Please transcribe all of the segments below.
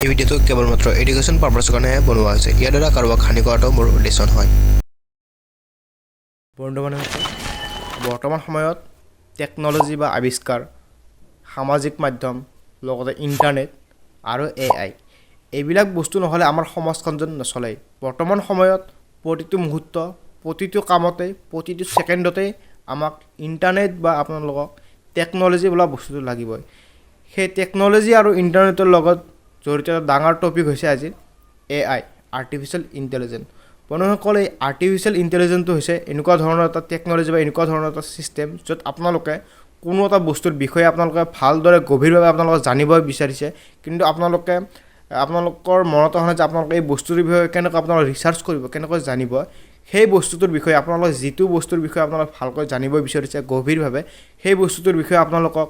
এই ভিডিঅ'টো কেৱলমাত্ৰ এডুকেশ্যন পাৰপাছৰ কাৰণেহে বনোৱা হৈছে। ইয়াৰ দ্বাৰা কাৰোবাক হানি কৰাটো মোৰ উদ্দেশ্য নহয়। বন্ধু-বান্ধৱীসকল, বৰ্তমান সময়ত টেকন'লজি বা আৱিষ্কাৰ, সামাজিক মাধ্যম, লগতে ইণ্টাৰনেট আৰু AI এইবিলাক বস্তু নহ'লে আমাৰ সমাজখন যেন নচলে। বৰ্তমান সময়ত প্ৰতিটো মুহূৰ্ত, প্ৰতিটো কামতে, প্ৰতিটো ছেকেণ্ডতেই আমাক ইণ্টাৰনেট বা আপোনালোকক টেকন'লজি বোলা বস্তুটো লাগিবই। সেই টেকন'লজি আৰু ইণ্টাৰনেটৰ লগত জড়িত এটা ডাঙৰ টপিক হৈছে আজি AI, আৰ্টিফিচিয়েল ইণ্টেলিজেঞ্চ। বন্ধুসকল, এই আৰ্টিফিচিয়েল ইণ্টেলিজেঞ্চটো হৈছে এনেকুৱা ধৰণৰ এটা টেকন'লজি বা এনেকুৱা ধৰণৰ এটা ছিষ্টেম য'ত আপোনালোকে কোনো এটা বস্তুৰ বিষয়ে আপোনালোকে ভালদৰে গভীৰভাৱে আপোনালোকে জানিব বিচাৰিছে, কিন্তু আপোনালোকৰ মনত অহা নাই যে আপোনালোকে এই বস্তুটোৰ বিষয়ে কেনেকৈ আপোনালোকে ৰিচাৰ্চ কৰিব, কেনেকৈ জানিব। সেই বস্তুটোৰ বিষয়ে আপোনালোকে যিটো বস্তুৰ বিষয়ে আপোনালোকে ভালকৈ জানিব বিচাৰিছে গভীৰভাৱে, সেই বস্তুটোৰ বিষয়ে আপোনালোকক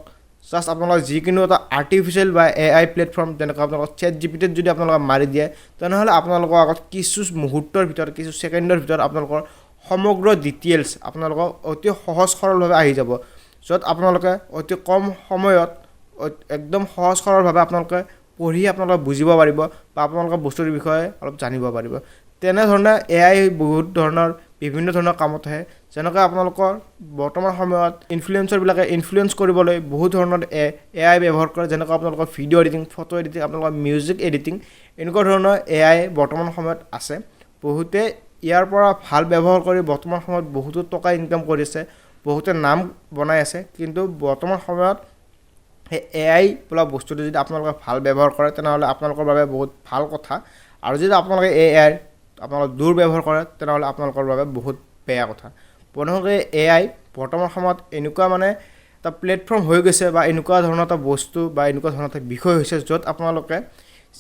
জাষ্ট আপোনালোকে যিকোনো এটা আৰ্টিফিচিয়েল বা AI প্লেটফৰ্ম যেনেকৈ আপোনালোকক ChatGPTত যদি আপোনালোকে মাৰি দিয়ে, তেনেহ'লে আপোনালোকৰ আগত কিছু মুহূৰ্তৰ ভিতৰত, কিছু ছেকেণ্ডৰ ভিতৰত আপোনালোকৰ সমগ্ৰ ডিটেইলছ আপোনালোকক অতি সহজ সৰলভাৱে আহি যাব, য'ত আপোনালোকে অতি কম সময়ত একদম সহজ সৰলভাৱে আপোনালোকে পঢ়ি আপোনালোকে বুজিব পাৰিব বা আপোনালোকে বস্তুৰ বিষয়ে অলপ জানিব পাৰিব। তেনেধৰণে AI বহুত ধৰণৰ বিভিন্ন ধৰণৰ কামত আহে, যেনেকৈ আপোনালোকৰ বৰ্তমান সময়ত ইনফ্লুৱেঞ্চাৰবিলাকে ইনফ্লুৱেঞ্চ কৰিবলৈ বহুত ধৰণৰ AI ব্যৱহাৰ কৰে, যেনেকৈ আপোনালোকৰ ভিডিঅ' এডিটিং, ফটো এডিটিং, আপোনালোকৰ মিউজিক এডিটিং, এনেকুৱা ধৰণৰ AI বৰ্তমান সময়ত আছে। বহুতে ইয়াৰ পৰা ভাল ব্যৱহাৰ কৰি বৰ্তমান সময়ত বহুতো টকা ইনকাম কৰিছে, বহুতে নাম বনাই আছে। কিন্তু বৰ্তমান সময়ত সেই AI বোলা বস্তুটো যদি আপোনালোকে ভাল ব্যৱহাৰ কৰে, তেনেহ'লে আপোনালোকৰ বাবে বহুত ভাল কথা, আৰু যদি আপোনালোকে AI আপোনালোকে দুৰ্ব্যৱহাৰ কৰে, তেনেহ'লে আপোনালোকৰ বাবে বহুত বেয়া কথা। বন্ধুসকল, AI বৰ্তমান সময়ত এনেকুৱা এটা প্লেটফৰ্ম হৈ গৈছে বা এনেকুৱা ধৰণৰ এটা বস্তু বা এনেকুৱা ধৰণৰ এটা বিষয় হৈছে, য'ত আপোনালোকে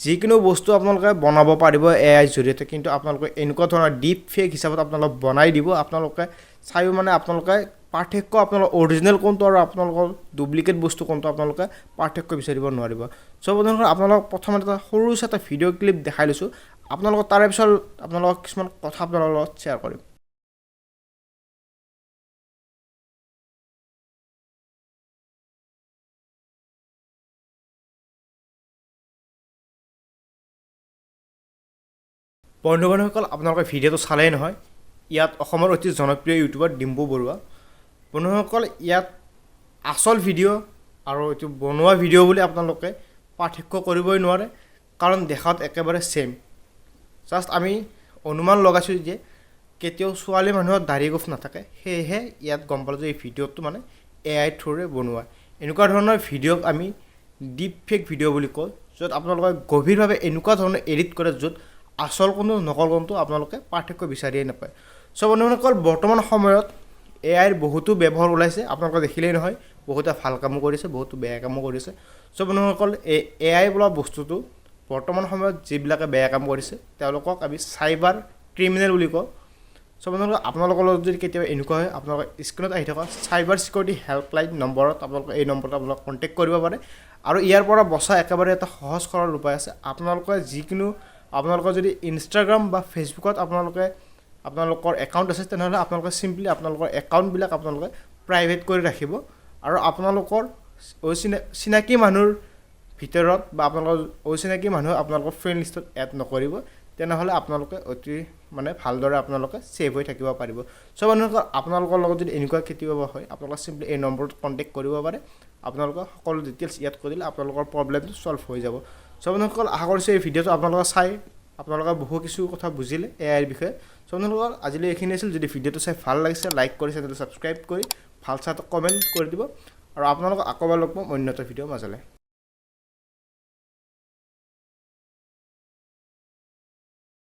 যিকোনো বস্তু আপোনালোকে বনাব পাৰিব AIৰ জৰিয়তে, কিন্তু আপোনালোকে এনেকুৱা ধৰণৰ ডিপ ফেক হিচাপত আপোনালোকে বনাই দিব। আপোনালোকে চাইও আপোনালোকে পাৰ্থক্য আপোনালোকৰ অৰিজিনেল কোনটো আৰু আপোনালোকৰ ডুপ্লিকেট বস্তু কোনটো আপোনালোকে পাৰ্থক্য বিচাৰিব নোৱাৰিব। চ' বন্ধুসকল, আপোনালোকক প্ৰথমতে এটা সৰু এটা ভিডিঅ' ক্লিপ দেখাই লৈছোঁ। আপোনালোকক তাৰে পিছত আপোনালোকক কিছুমান কথা আপোনালোকৰ লগত শ্বেয়াৰ কৰিম। বন্ধু-বান্ধৱীসকল, আপোনালোকে ভিডিঅ'টো চালেই নহয়, ইয়াত অসমৰ অতি জনপ্ৰিয় ইউটিউবাৰ ডিম্পু বৰুৱা। বন্ধুসকল, ইয়াত আচল ভিডিঅ' আৰু এইটো বনোৱা ভিডিঅ' বুলি আপোনালোকে পাৰ্থক্য কৰিবই নোৱাৰে, কাৰণ দেখাত একেবাৰে ছেইম। জাষ্ট আমি অনুমান লগাইছোঁ যে কেতিয়াও ছোৱালী মানুহৰ দাঢ়ি গোফ নাথাকে, সেয়েহে ইয়াত গম পালোঁ যে এই ভিডিঅ'টো AI থ্ৰুৰে বনোৱা। এনেকুৱা ধৰণৰ ভিডিঅ'ক আমি ডিপ ফেক ভিডিঅ' বুলি কওঁ, য'ত আপোনালোকে গভীৰভাৱে এনেকুৱা ধৰণৰ এডিট কৰে য'ত আচল কোনটো নকল কোনটো আপোনালোকে পাৰ্থক্য বিচাৰিয়েই নাপায়। চ' বন্ধুসকল, বৰ্তমান সময়ত AIৰ বহুতো ব্যৱহাৰ ওলাইছে, আপোনালোকে দেখিলেই নহয়, বহুতে ভাল কামো কৰিছে, বহুতো বেয়া কামো কৰিছে। চ' বন্ধুসকল, এই AI বোলা বস্তুটো বৰ্তমান সময়ত যিবিলাকে বেয়া কাম কৰিছে তেওঁলোকক আমি চাইবাৰ ক্ৰিমিনেল বুলি কওঁ। চ' বন্ধুসকল, আপোনালোকৰ লগত যদি কেতিয়াবা এনেকুৱা হয়, আপোনালোকে স্ক্ৰীণত আহি থকা চাইবাৰ ছিকিউৰিটি হেল্পলাইন নম্বৰত আপোনালোকে এই নম্বৰটো আপোনালোকে কণ্টেক্ট কৰিব পাৰে, আৰু ইয়াৰ পৰা বচা একেবাৰে এটা সহজ সৰল উপায় আছে। আপোনালোকৰ যদি ইনষ্টাগ্ৰাম বা ফেচবুকত আপোনালোকৰ একাউণ্ট আছে, তেনেহ'লে আপোনালোকে চিম্পলি আপোনালোকৰ একাউণ্টবিলাক আপোনালোকে প্ৰাইভেট কৰি ৰাখিব, আৰু আপোনালোকৰ চিনাকি মানুহৰ ভিতৰত বা আপোনালোকৰ অচিনাকি মানুহ আপোনালোকৰ ফ্ৰেণ্ড লিষ্টত এড নকৰিব, তেনেহ'লে আপোনালোকে অতি ভালদৰে আপোনালোকে ছেভ হৈ থাকিব পাৰিব। চ' বন্ধুসকল, আপোনালোকৰ লগত যদি এনেকুৱা কেতিয়াবা হয়, আপোনালোকে চিম্পলি এই নম্বৰটোত কণ্টেক্ট কৰিব পাৰে। আপোনালোকৰ সকলো ডিটেইলছ ইয়াত কৰি দিলে আপোনালোকৰ প্ৰব্লেমটো ছল্ভ হৈ যাব। চ' বন্ধুসকল, আশা কৰিছোঁ এই ভিডিঅ'টো আপোনালোকে বহু কিছু কথা বুজিলে AIৰ বিষয়ে। চ' বন্ধুসকল, আজিলৈ এইখিনি আছিল। যদি ভিডিঅ'টো চাই ভাল লাগিছে, লাইক কৰি চেনেলটো ছাবস্ক্ৰাইব কৰি ভাল চাই কমেণ্ট কৰি দিব, আৰু আপোনালোকক আকৌ এবাৰ লগ পাম অন্য এটা ভিডিঅ'ৰ মাজলৈ।